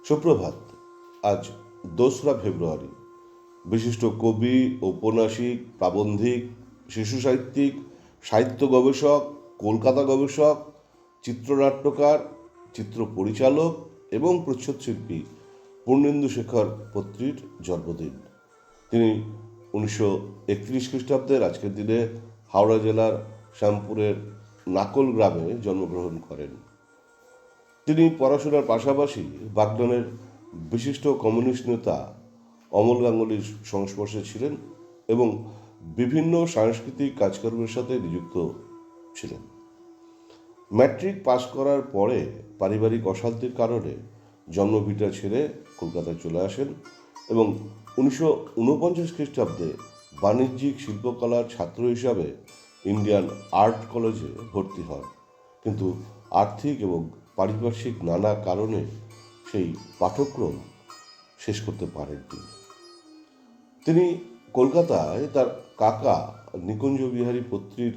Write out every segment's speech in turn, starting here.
সুপ্রভাত। আজ 2রা ফেব্রুয়ারি। বিশিষ্ট কবি, ঔপন্যাসিক, প্রাবন্ধিক, শিশু সাহিত্যিক, সাহিত্য গবেষক, কলকাতা গবেষক, চিত্রনাট্যকার, চিত্র পরিচালক এবং প্রচ্ছদশিল্পী পূর্ণেন্দু শেখর পত্রীর জন্মদিন। তিনি 1931 খ্রিস্টাব্দের আজকের দিনে হাওড়া জেলার শ্যামপুরের নাকল গ্রামে জন্মগ্রহণ করেন। তিনি পড়াশোনার পাশাপাশি বাগনানের বিশিষ্ট কমিউনিস্ট নেতা অমল গাঙ্গুলির সংস্পর্শে ছিলেন এবং বিভিন্ন সাংস্কৃতিক কাজকর্মের সাথে নিযুক্ত ছিলেন। ম্যাট্রিক পাশ করার পরে পারিবারিক অশান্তির কারণে জন্মভিটা ছেড়ে কলকাতায় চলে আসেন এবং 1949 খ্রিস্টাব্দে বাণিজ্যিক শিল্পকলার ছাত্র হিসাবে ইন্ডিয়ান আর্ট কলেজে ভর্তি হন, কিন্তু আর্থিক এবং পারিপার্শ্বিক নানা কারণে সেই পাঠ্যক্রম শেষ করতে পারেননি। তিনি কলকাতায় তার কাকা নিকুঞ্জ বিহারী পত্রীর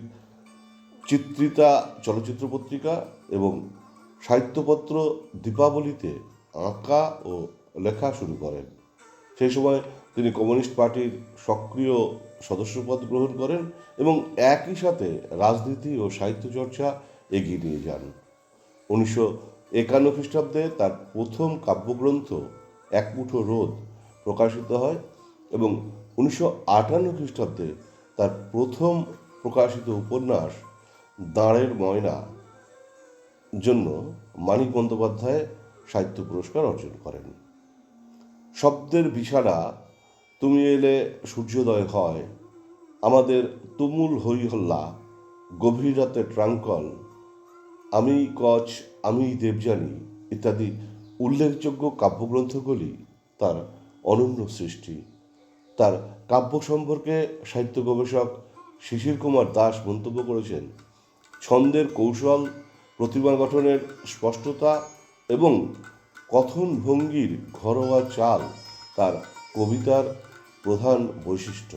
চিত্রিতা চলচ্চিত্র পত্রিকা এবং সাহিত্যপত্র দীপাবলিতে আঁকা ও লেখা শুরু করেন। সেই সময় তিনি কমিউনিস্ট পার্টির সক্রিয় সদস্যপদ গ্রহণ করেন এবং একই সাথে রাজনীতি ও সাহিত্য চর্চা এগিয়ে নিয়ে যান। 1951 খ্রিস্টাব্দে তার প্রথম কাব্যগ্রন্থ এক মুঠো রোদ প্রকাশিত হয় এবং 1958 খ্রিস্টাব্দে তার প্রথম প্রকাশিত উপন্যাস দাঁড়ের ময়না জন্য মানিক বন্দ্যোপাধ্যায় সাহিত্য পুরস্কার অর্জন করেন। শব্দের বিছানা, তুমি এলে সূর্যোদয় হয়, আমাদের তুমুল হই হল্লা, গভীর রাতে ট্রাঙ্কল, আমি কচ, আমি দেবযানী ইত্যাদি উল্লেখযোগ্য কাব্যগ্রন্থগুলি তার অনন্য সৃষ্টি। তার কাব্য সম্পর্কে সাহিত্য গবেষক শিশির কুমার দাস মন্তব্য করেছেন, ছন্দের কৌশল, প্রতিমা গঠনের স্পষ্টতা এবং কথন ভঙ্গির ঘরোয়া চাল তার কবিতার প্রধান বৈশিষ্ট্য।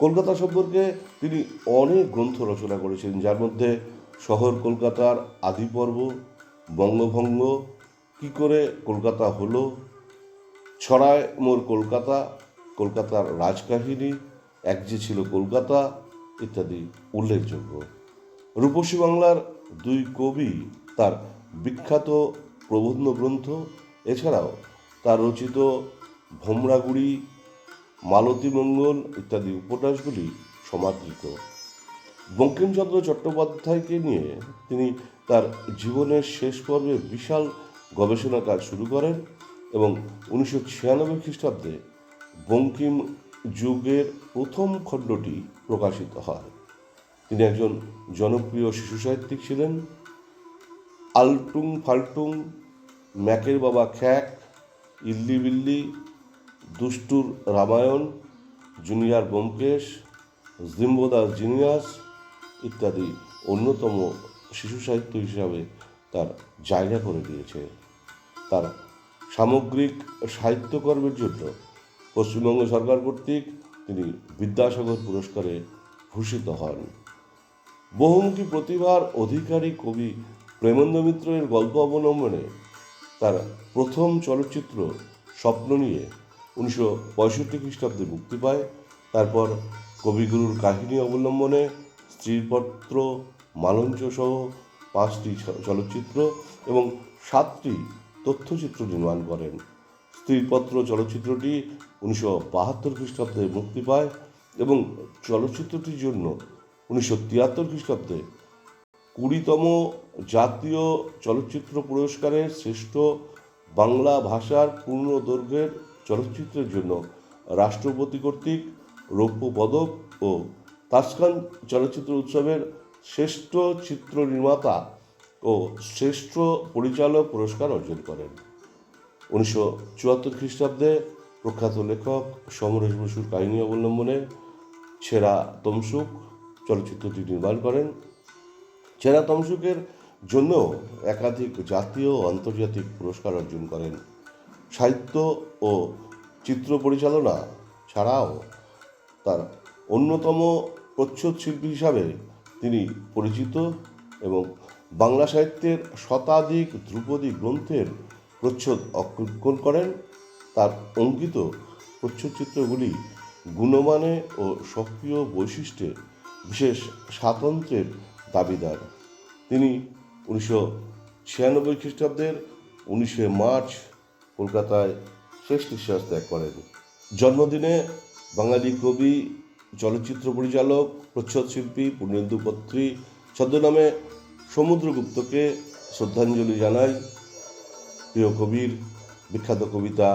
কলকাতা সম্পর্কে তিনি অনেক গ্রন্থ রচনা করেছেন, যার মধ্যে শহর কলকাতার আদিপর্ব, বঙ্গভঙ্গ, কি করে কলকাতা হলো, ছড়ায় মোর কলকাতা, কলকাতার রাজকাহিনী, এক যে ছিল কলকাতা ইত্যাদি উল্লেখযোগ্য। রূপসী বাংলার দুই কবি তার বিখ্যাত প্রবন্ধ গ্রন্থ, এছাড়াও তার রচিত ভোমরাগুড়ি, মালতীমঙ্গল ইত্যাদি উপন্যাসগুলি সমাদৃত। বঙ্কিমচন্দ্র চট্টোপাধ্যায়কে নিয়ে তিনি তার জীবনের শেষ পর্বে বিশাল গবেষণা কাজ শুরু করেন এবং 1996 খ্রিস্টাব্দে বঙ্কিম যুগের প্রথম খণ্ডটি প্রকাশিত হয়। তিনি একজন জনপ্রিয় শিশু সাহিত্যিক ছিলেন। আলটুং ফালটুং, ম্যাকের বাবা খ্যাক, ইল্লি বিল্লি, দুষ্টুর রামায়ণ, জুনিয়র ব্যোমকেশ, জিম্বোদাস জিনিয়াস ইত্যাদি অন্যতম শিশু সাহিত্য হিসাবে তার জায়গা করে দিয়েছে। তার সামগ্রিক সাহিত্যকর্মের জন্য পশ্চিমবঙ্গ সরকার কর্তৃক তিনি বিদ্যাসাগর পুরস্কারে ভূষিত হন। বহুমুখী প্রতিভার অধিকারী কবি প্রেমেন্দ্র মিত্রের গল্প অবলম্বনে তার প্রথম চলচ্চিত্র স্বপ্ন নিয়ে 1965 খ্রিস্টাব্দে মুক্তি পায়। তারপর কবিগুরুর কাহিনী অবলম্বনে স্ত্রীপত্র, মালঞ্চ সহ 5টি চলচ্চিত্র এবং 7টি তথ্যচিত্র নির্মাণ করেন। স্ত্রীপত্র চলচ্চিত্রটি 1972 খ্রিস্টাব্দে মুক্তি পায় এবং চলচ্চিত্রটির জন্য 1973 খ্রিস্টাব্দে 20তম জাতীয় চলচ্চিত্র পুরস্কারের শ্রেষ্ঠ বাংলা ভাষার পূর্ণ দৈর্ঘ্যের চলচ্চিত্রের জন্য রাষ্ট্রপতি কর্তৃক রৌপ্য পদক ও তাসখান চলচ্চিত্র উৎসবের শ্রেষ্ঠ চিত্র নির্মাতা ও শ্রেষ্ঠ পরিচালক পুরস্কার অর্জন করেন। 1974 খ্রিস্টাব্দে প্রখ্যাত লেখক সমরেশ বসুর কাহিনী অবলম্বনে ছেঁড়া তমসুক চলচ্চিত্রটি নির্মাণ করেন। ছেঁড়া তমসুকের জন্য একাধিক জাতীয় ও আন্তর্জাতিক পুরস্কার অর্জন করেন। সাহিত্য ও চিত্র পরিচালনা ছাড়াও তার অন্যতম প্রচ্ছদ শিল্পী হিসাবে তিনি পরিচিত এবং বাংলা সাহিত্যের শতাধিক ধ্রুপদী গ্রন্থের প্রচ্ছদ অঙ্কন করেন। তার অঙ্কিত প্রচ্ছদচিত্রগুলি গুণমানে ও সক্রিয় বৈশিষ্ট্যে বিশেষ স্বাতন্ত্র্যের দাবিদার। তিনি 1996 খ্রিস্টাব্দের 19শে মার্চ কলকাতায় শেষ নিঃশ্বাস ত্যাগ করেন। জন্মদিনে বাঙালি কবি, চলচ্চিত্র পরিচালক, প্রচ্ছদ শিল্পী পূর্ণেন্দু পত্রী ছদ্মনামে সমুদ্রগুপ্তকে শ্রদ্ধাঞ্জলি জানাই। প্রিয় কবির বিখ্যাত কবিতা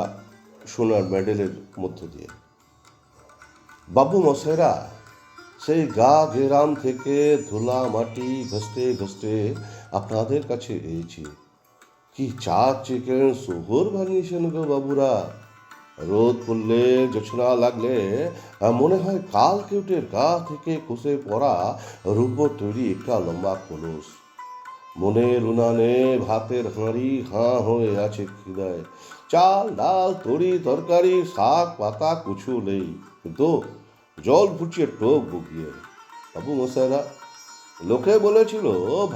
সোনার মেডেলের মধ্য দিয়ে। বাবু মশাইরা, সেই গা গেরাম থেকে ধুলা মাটি ঘষতে ঘষতে আপনাদের কাছে এসেছি। কি চা চিকেন শহর বানিয়েছেন গো বাবুরা। রোদ পড়লে, জোছনা লাগলে মনে হয় কাল কেউটের গা থেকে খসে পড়া রূপোর তৈরি একটা লম্বা কলস। মনের উনানে ভাতের হাঁড়ি হাঁ হয়ে আছে খিদায়। চাল ডাল তরি তরকারি শাক পাতা কিছু নেই, কিন্তু জল ফুটিয়ে টোপ বকিয়ে। বাবু মশাইরা, লোকে বলেছিল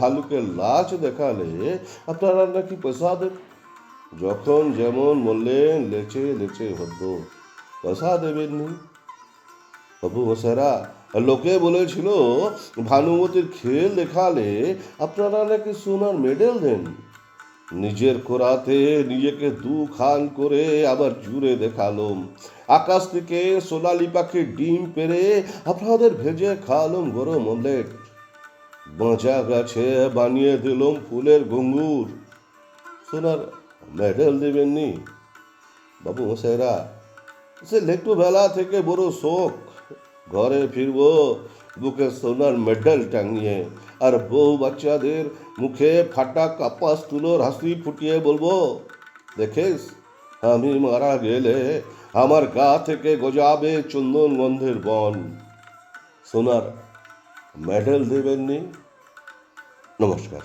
ভালুকের লাশ দেখালে আপনারা নাকি পয়সা দেন। যখন যেমন বললেন লেচে লেচে হতো, পয়সা দেবেননি। বাবু মশাইরা, লোকে বলেছিল ভানুমতির খেল দেখালে আপনারা নাকি সোনার মেডেল দেন। নিজের করাতে নিজেকে দুখান করে আবার জুড়ে দেখালুম। আকাশ থেকে সোনালি পাখির ডিম পেরে আপনাদের ভেজে খাওয়ালুম গরম অমলেট। বাঁচা গাছে বানিয়ে দিলুম ফুলের ঘুঙুর। সোনার মেডেল দেবেননি। বাবু মশাইরা, সে লেটু বেলা থেকে বড় শোক। ঘরে ফিরবো বুকে সোনার মেডেল টাঙিয়ে, আর বউ বাচ্চাদের মুখে ফাটা কাপাস তুলোর হাসি ফুটিয়ে বলবো, দেখিস আমি মারা গেলে আমার গা থেকে গজাবে চন্দন গন্ধের বন। সোনার মেডেল দেবেননি। নমস্কার।